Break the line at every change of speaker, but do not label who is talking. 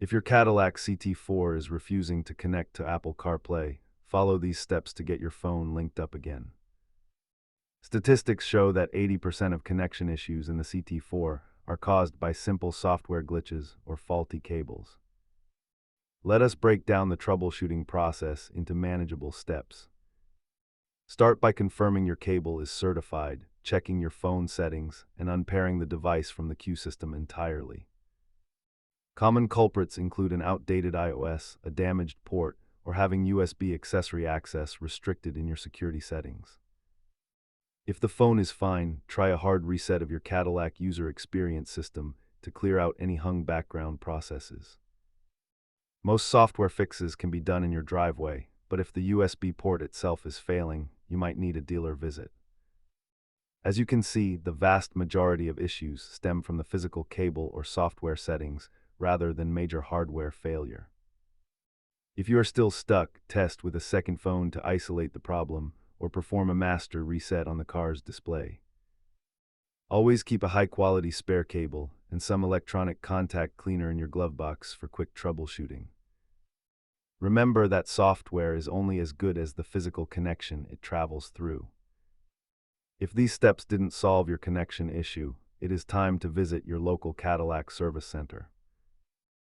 If your Cadillac CT4 is refusing to connect to Apple CarPlay, follow these steps to get your phone linked up again. Statistics show that 80% of connection issues in the CT4 are caused by simple software glitches or faulty cables. Let us break down the troubleshooting process into manageable steps. Start by confirming your cable is certified, checking your phone settings, and unpairing the device from the queue system entirely. Common culprits include an outdated iOS, a damaged port, or having USB accessory access restricted in your security settings. If the phone is fine, try a hard reset of your Cadillac user experience system to clear out any hung background processes. Most software fixes can be done in your driveway, but if the USB port itself is failing, you might need a dealer visit. As you can see, the vast majority of issues stem from the physical cable or software settings rather than major hardware failure. If you are still stuck, test with a second phone to isolate the problem or perform a master reset on the car's display. Always keep a high-quality spare cable and some electronic contact cleaner in your glove box for quick troubleshooting. Remember that software is only as good as the physical connection it travels through. If these steps didn't solve your connection issue, it is time to visit your local Cadillac service center.